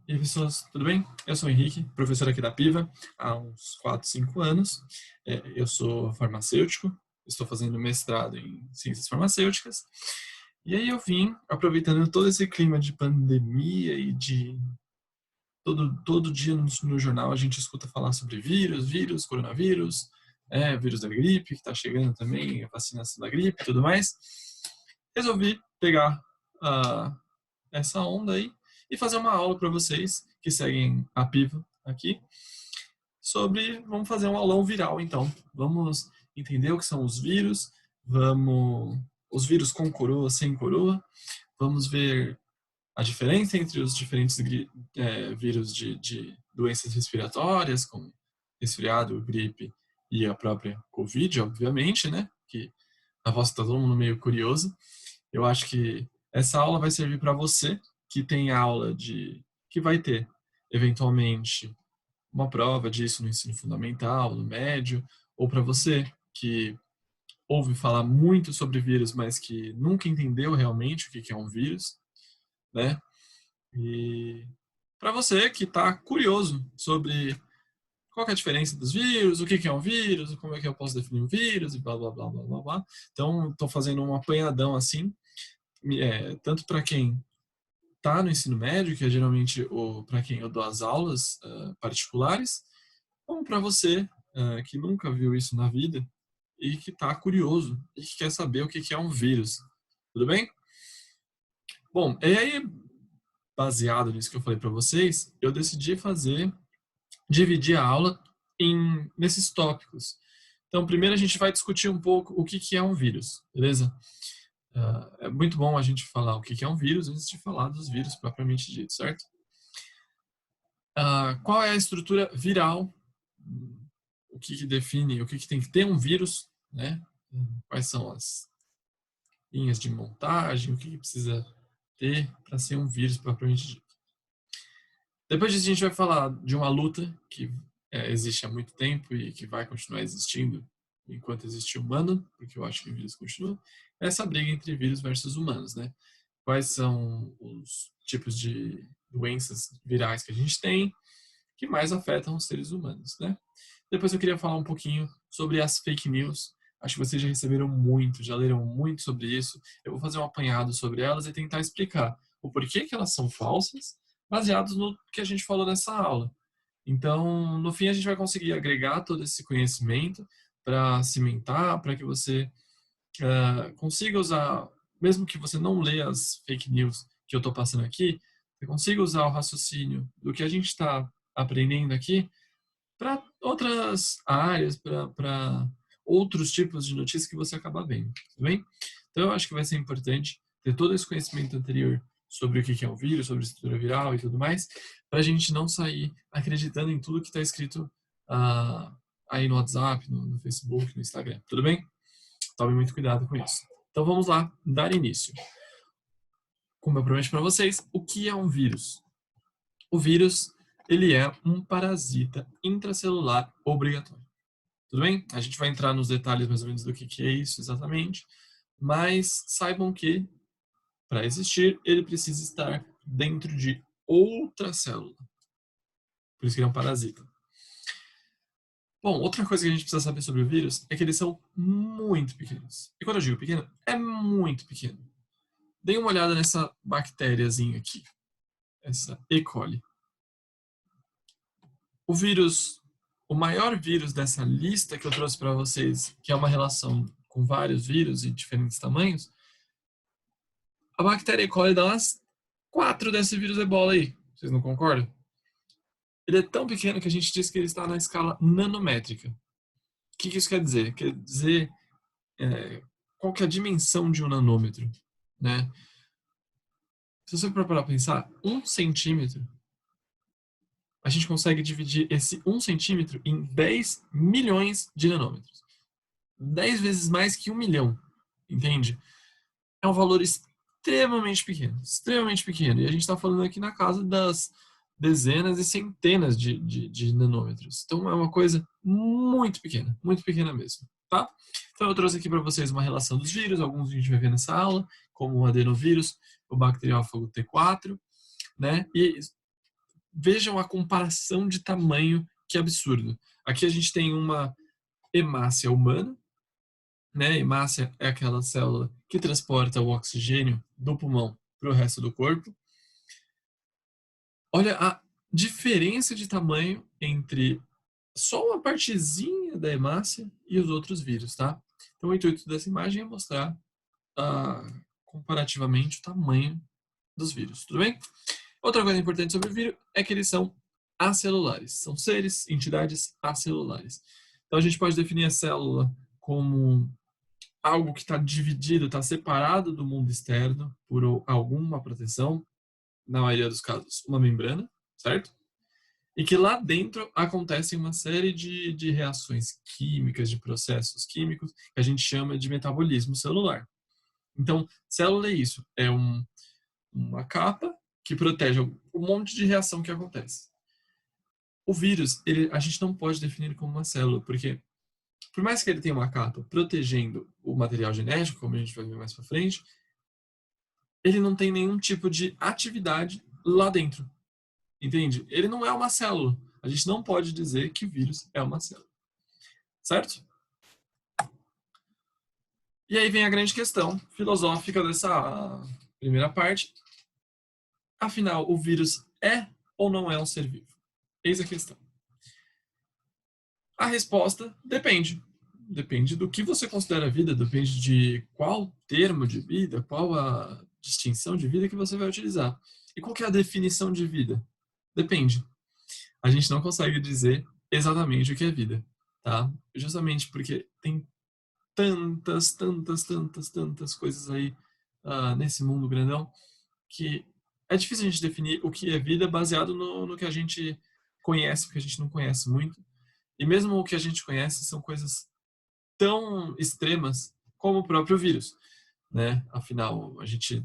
E aí, pessoas, tudo bem? Eu sou o Henrique, professor aqui da Piva há uns 4, 5 anos. Eu sou farmacêutico, estou fazendo mestrado em ciências farmacêuticas. E aí eu vim, aproveitando todo esse clima de pandemia e de todo dia no jornal a gente escuta falar sobre vírus, coronavírus, vírus da gripe, que está chegando também, a vacinação da gripe e tudo mais. Resolvi pegar a essa onda aí e fazer uma aula para vocês que seguem a Piva aqui sobre, vamos fazer um aulão viral então. Vamos entender o que são os vírus, os vírus com coroa, sem coroa, vamos ver a diferença entre os diferentes vírus de doenças respiratórias, como resfriado, gripe e a própria Covid, obviamente, né? Que a voz está todo mundo meio curioso. Eu acho que essa aula vai servir para você que tem aula que vai ter eventualmente uma prova disso no ensino fundamental, no médio, ou para você que ouve falar muito sobre vírus, mas que nunca entendeu realmente o que é um vírus, né? E para você que está curioso sobre qual é a diferença dos vírus, o que é um vírus, como é que eu posso definir um vírus, e blá blá blá blá blá blá. Então, estou fazendo um apanhadão assim, tanto para quem está no ensino médio, que é geralmente para quem eu dou as aulas particulares, como para você que nunca viu isso na vida e que está curioso e que quer saber o que é um vírus. Tudo bem? Bom, e aí, baseado nisso que eu falei para vocês, eu decidi dividir a aula nesses tópicos. Então, primeiro a gente vai discutir um pouco o que é um vírus, beleza? É muito bom a gente falar o que é um vírus antes de falar dos vírus propriamente dito, certo? Qual é a estrutura viral? O que define, o que tem que ter um vírus, né? Quais são as linhas de montagem, o que precisa ter para ser um vírus propriamente dito. Depois disso a gente vai falar de uma luta que existe há muito tempo e que vai continuar existindo enquanto existe humano, porque eu acho que o vírus continua, essa briga entre vírus versus humanos, né? Quais são os tipos de doenças virais que a gente tem que mais afetam os seres humanos, né? Depois eu queria falar um pouquinho sobre as fake news. Acho que vocês já receberam muito, já leram muito sobre isso. Eu vou fazer um apanhado sobre elas e tentar explicar o porquê que elas são falsas, baseados no que a gente falou nessa aula. Então, no fim, a gente vai conseguir agregar todo esse conhecimento para cimentar, para que você consiga usar, mesmo que você não lê as fake news que eu estou passando aqui, você consiga usar o raciocínio do que a gente está aprendendo aqui para outras áreas, para outros tipos de notícias que você acaba vendo, tudo bem? Então eu acho que vai ser importante ter todo esse conhecimento anterior sobre o que é um vírus, sobre estrutura viral e tudo mais, para a gente não sair acreditando em tudo que está escrito aí no WhatsApp, no Facebook, no Instagram, tudo bem? Tome muito cuidado com isso. Então vamos lá, dar início. Como eu prometi para vocês, o que é um vírus? O vírus, ele é um parasita intracelular obrigatório. Tudo bem? A gente vai entrar nos detalhes mais ou menos do que é isso exatamente, mas saibam que, para existir, ele precisa estar dentro de outra célula. Por isso que ele é um parasita. Bom, outra coisa que a gente precisa saber sobre o vírus é que eles são muito pequenos. E quando eu digo pequeno, é muito pequeno. Dê uma olhada nessa bactériazinha aqui, essa E. coli. O maior vírus dessa lista que eu trouxe para vocês, que é uma relação com vários vírus de diferentes tamanhos, a bactéria E. coli dá umas 4 desse vírus ebola aí. Vocês não concordam? Ele é tão pequeno que a gente diz que ele está na escala nanométrica. O que isso quer dizer? Quer dizer qual que é a dimensão de um nanômetro, né? Se você for para pensar, 1 centímetro, a gente consegue dividir esse 1 centímetro em 10 milhões de nanômetros. 10 vezes mais que 1 milhão, entende? É um valor extremamente pequeno. E a gente está falando aqui na casa das dezenas e centenas de nanômetros. Então é uma coisa muito pequena mesmo, tá? Então eu trouxe aqui para vocês uma relação dos vírus, alguns a gente vai ver nessa aula, como o adenovírus, o bacteriófago T4, né? E vejam a comparação de tamanho, que absurdo. Aqui a gente tem uma hemácia humana, né? Hemácia é aquela célula que transporta o oxigênio do pulmão para o resto do corpo. Olha a diferença de tamanho entre só uma partezinha da hemácia e os outros vírus, tá? Então, o intuito dessa imagem é mostrar comparativamente o tamanho dos vírus, tudo bem? Outra coisa importante sobre o vírus é que eles são acelulares, são seres, entidades acelulares. Então, a gente pode definir a célula como algo que está dividido, está separado do mundo externo por alguma proteção, na maioria dos casos, uma membrana, certo? E que lá dentro acontecem uma série de reações químicas, de processos químicos, que a gente chama de metabolismo celular. Então, célula é isso, é uma capa que protege um monte de reação que acontece. O vírus, a gente não pode definir como uma célula, porque por mais que ele tenha uma capa protegendo o material genético, como a gente vai ver mais para frente, ele não tem nenhum tipo de atividade lá dentro. Entende? Ele não é uma célula. A gente não pode dizer que vírus é uma célula. Certo? E aí vem a grande questão filosófica dessa primeira parte. Afinal, o vírus é ou não é um ser vivo? Eis a questão. A resposta depende. Depende do que você considera vida, depende de qual termo de vida, qual a distinção de vida que você vai utilizar. E qual que é a definição de vida? Depende. A gente não consegue dizer exatamente o que é vida, tá? Justamente porque tem tantas coisas aí nesse mundo grandão que é difícil a gente definir o que é vida baseado no que a gente conhece, porque a gente não conhece muito. E mesmo o que a gente conhece são coisas tão extremas como o próprio vírus, né? Afinal, a gente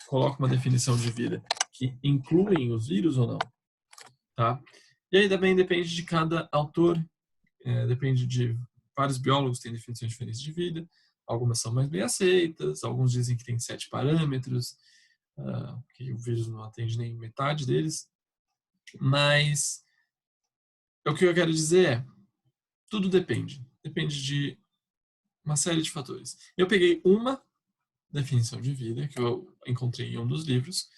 coloca uma definição de vida que incluem os vírus ou não, tá? E aí também depende de cada autor, depende de vários biólogos têm definições diferentes de vida, algumas são mais bem aceitas, alguns dizem que tem 7 parâmetros, que o vírus não atende nem metade deles, mas o que eu quero dizer é, tudo depende de uma série de fatores. Eu peguei uma definição de vida que eu encontrei em um dos livros,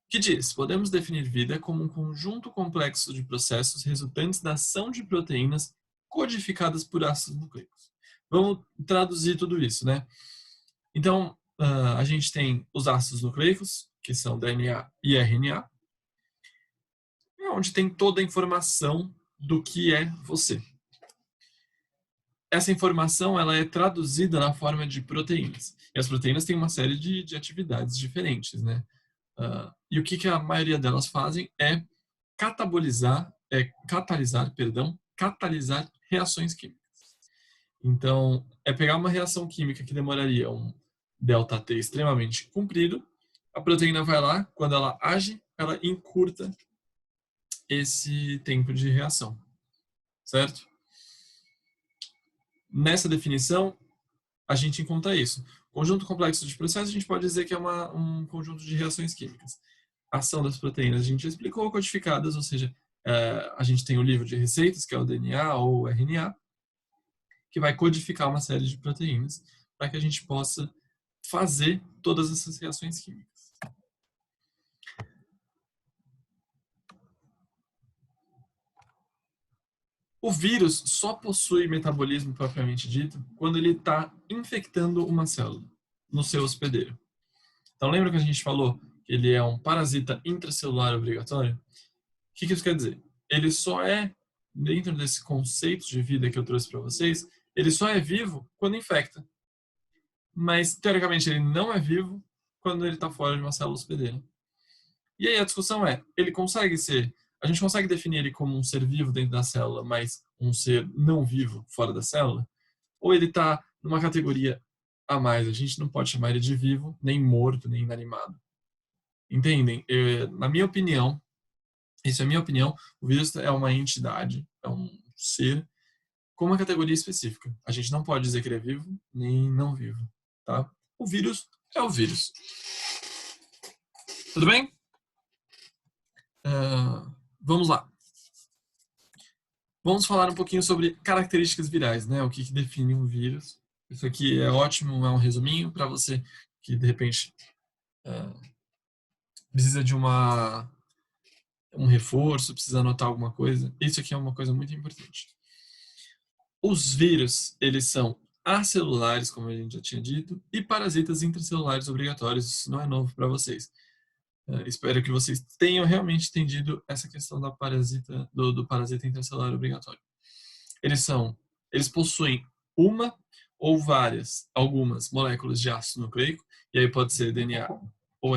que diz: podemos definir vida como um conjunto complexo de processos resultantes da ação de proteínas codificadas por ácidos nucleicos. Vamos traduzir tudo isso, né? Então, a gente tem os ácidos nucleicos, que são DNA e RNA, onde tem toda a informação do que é você. Essa informação ela é traduzida na forma de proteínas. E as proteínas têm uma série de atividades diferentes, né? E o que a maioria delas fazem é catalisar reações químicas. Então, é pegar uma reação química que demoraria um ΔT extremamente comprido, a proteína vai lá, quando ela age, ela encurta esse tempo de reação, certo? Nessa definição, a gente encontra isso. Conjunto complexo de processos, a gente pode dizer que é um conjunto de reações químicas. A ação das proteínas, a gente explicou, codificadas, ou seja, a gente tem o livro de receitas, que é o DNA ou o RNA, que vai codificar uma série de proteínas para que a gente possa fazer todas essas reações químicas. O vírus só possui metabolismo propriamente dito quando ele está infectando uma célula no seu hospedeiro. Então, lembra que a gente falou que ele é um parasita intracelular obrigatório? O que isso quer dizer? Ele só é, dentro desse conceito de vida que eu trouxe para vocês, ele só é vivo quando infecta. Mas, teoricamente, ele não é vivo quando ele está fora de uma célula hospedeira. E aí a discussão é, a gente consegue definir ele como um ser vivo dentro da célula, mas um ser não vivo fora da célula? Ou ele está numa categoria a mais? A gente não pode chamar ele de vivo, nem morto, nem inanimado. Entendem? Na minha opinião, isso é a minha opinião, o vírus é uma entidade, é um ser com uma categoria específica. A gente não pode dizer que ele é vivo, nem não vivo, tá? O vírus é o vírus. Tudo bem? Vamos lá. Vamos falar um pouquinho sobre características virais, né? O que define um vírus. Isso aqui é ótimo, é um resuminho para você que de repente precisa de um reforço, precisa anotar alguma coisa. Isso aqui é uma coisa muito importante. Os vírus, eles são acelulares, como a gente já tinha dito, e parasitas intracelulares obrigatórios. Isso não é novo para vocês. Espero que vocês tenham realmente entendido essa questão do parasita intracelular obrigatório. Eles possuem uma ou algumas moléculas de ácido nucleico, e aí pode ser DNA ou